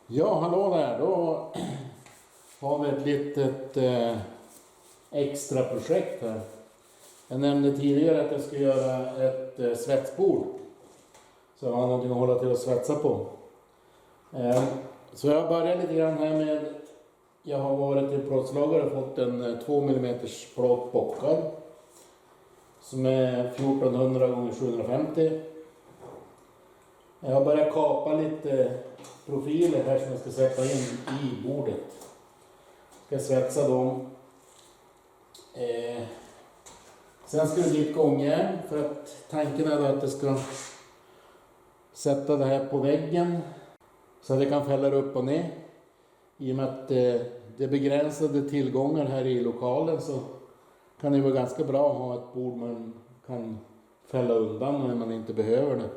Ja, hallå där. Då har vi ett litet extra projekt här. Jag nämnde tidigare att jag ska göra ett svetsbord. Så jag har någonting att hålla till att svetsa på. Så jag börjar lite grann här med... Jag har varit till plåtslagare och fått en 2 mm plåt bockad. Som är 1400 x 750. Jag har börjat kapa lite profiler här som jag ska sätta in i bordet. Jag ska svetsa dem. Sen ska det bli ett gångjärn för att tanken är att jag ska sätta det här på väggen så att jag kan fälla upp och ner. I och med att det är begränsade tillgångar här i lokalen så kan det vara ganska bra att ha ett bord man kan fälla undan när man inte behöver det.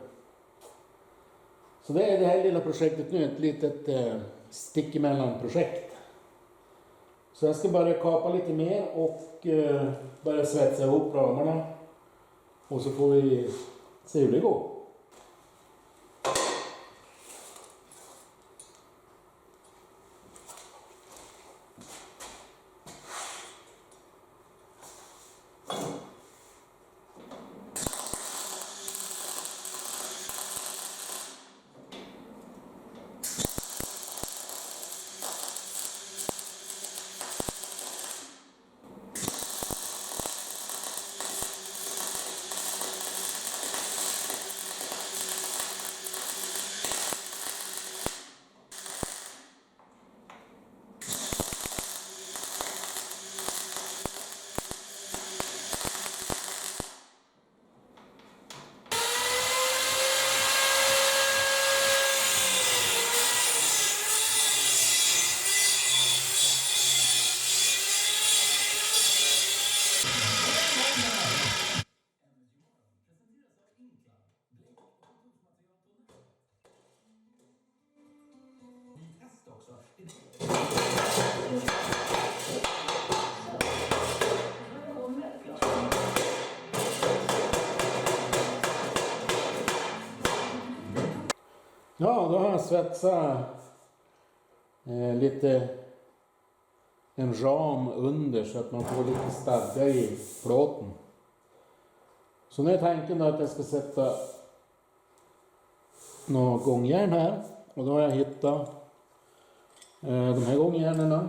Så det är det här lilla projektet nu, ett litet stick emellan projekt. Så jag ska börja kapa lite mer och börja svetsa ihop ramarna. Och så får vi se hur det går. Ja, då har jag svetsat lite en ram under så att man får lite stadga i plåten. Så nu är tanken då att jag ska sätta några gångjärn här. Och då har jag hittat de här gångjärnerna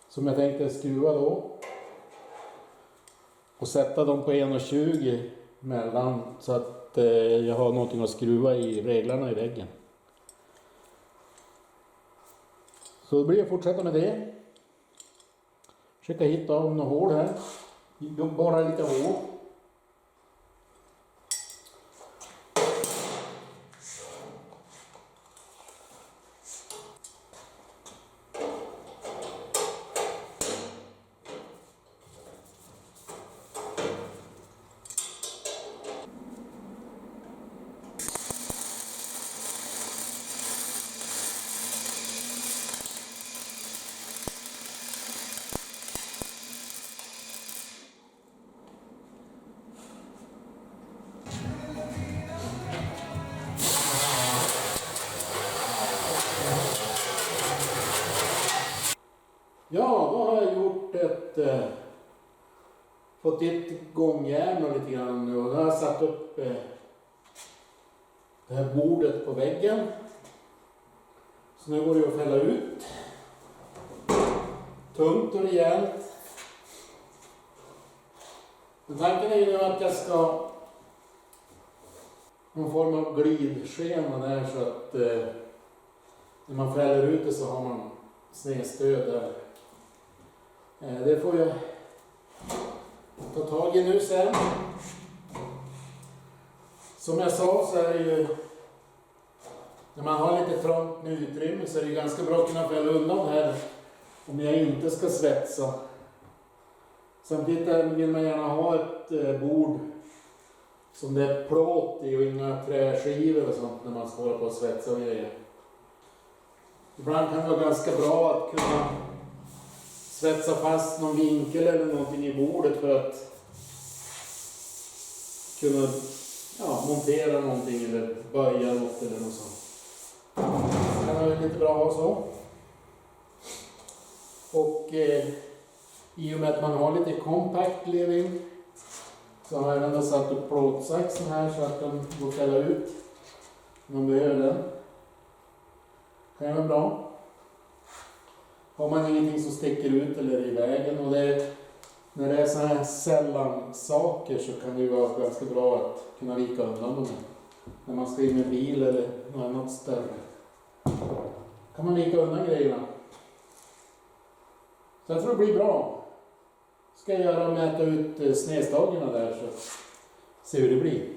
som jag tänkte skruva då. Och sätta dem på 1,20 mellan så att jag har någonting att skruva i reglarna i väggen. Så då blir det att fortsätta med det. Försöka hitta av några hål här. Bara lite hål. Ja, då har jag gjort fått ett gångjärn och lite grann nu. Och då har jag satt upp det här bordet på väggen. Så nu går det att fälla ut. Tungt och rejält. Men tanken är ju nu att jag ska någon form av glidskena där så att när man fäller ut det så har man snedstöd där. Det får jag ta tag i nu sen. Som jag sa så är det ju, när man har lite trångt med utrymme så är det ganska bra att kunna fälla undan här om jag inte ska svetsa. Samtidigt vill man gärna ha ett bord som det är plåt i och inga träskivor och sånt när man ska hålla på och svetsa och grejer. Ibland kan det vara ganska bra att kunna svetsa fast någon vinkel eller någonting i bordet för att kunna montera någonting eller böja något eller något sånt. kan vara lite bra att ha så. Och i och med att man har lite kompakt levin så har jag ändå satt upp plåtsaxen här så att den går att fälla ut om man behöver den. Det kan vara bra. Har man ingenting som sticker ut eller är i vägen och när det är så här sällan saker så kan det ju vara ganska bra att kunna vika undan dem. När man ska in med bil eller något annat ställe. Kan man vika undan grejerna. Så jag tror det blir bra. Ska jag göra och mäta ut snedstagorna där så se hur det blir.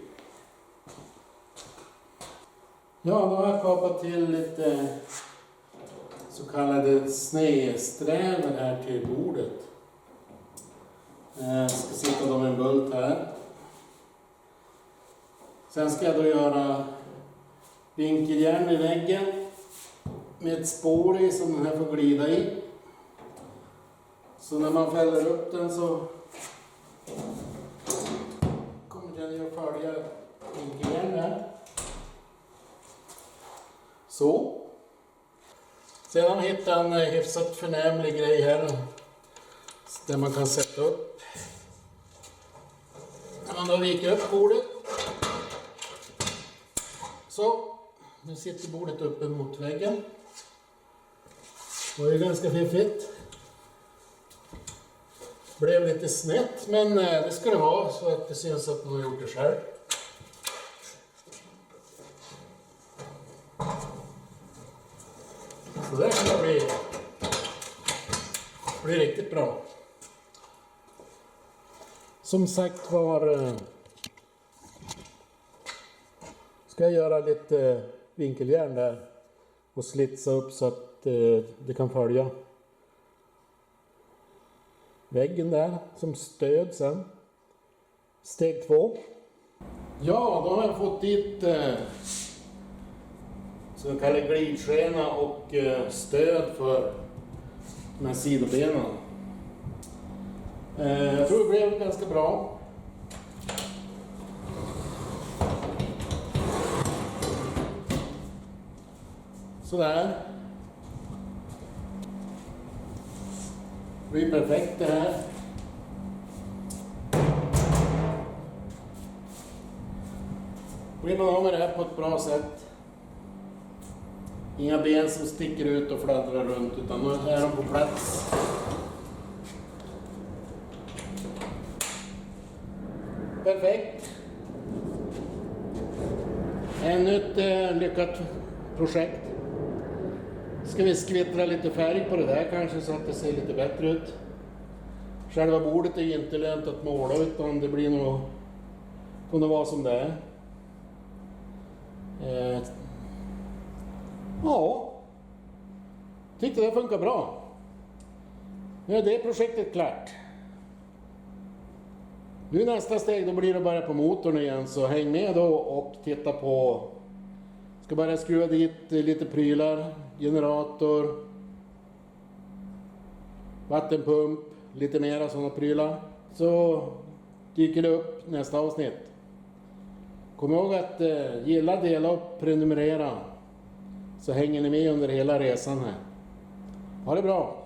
Ja, då har jag kapat till lite så kallade snedsträvor här till bordet. Jag ska sitta dem i en bult här. Sen ska jag då göra vinkeljärn i väggen med ett spår i som den här får glida i. Så när man fäller upp den så kommer den ju att följa vinkeljärn här. Så. Sen har jag hittat en hyfsat förnämlig grej här där man kan sätta upp. När man då viker upp bordet. Så, nu sitter bordet uppe mot väggen. Det är ganska fiffigt. Blev lite snett, men det ska det vara så att det syns att man har gjort det själv. Så det kan bli riktigt bra. Som sagt var ska jag göra lite vinkeljärn där och slitsa upp så att det kan följa väggen där som stöd sen. Steg 2. Ja, då har jag fått dit så kallad glidskena och stöd för de här sidobenen. Jag tror det blev ganska bra. Sådär. Det blir perfekt det här. Blir man av med det här på ett bra sätt. Inga ben som sticker ut och fladdrar runt utan nu är de på plats. Perfekt. Ännu ett lyckat projekt. Ska vi skvittra lite färg på det där kanske så att det ser lite bättre ut. Själva bordet är ju inte lönt att måla utan det blir nog får nog vara som det är. Ja, tyckte det funkar bra. Nu är det projektet klart. Nu nästa steg då blir det bara på motorn igen så häng med då och titta på. Ska bara skruva dit lite prylar, generator, vattenpump, lite mera sådana prylar. Så dyker det upp nästa avsnitt. Kom ihåg att gilla, dela och prenumerera så hänger ni med under hela resan här. Ha det bra!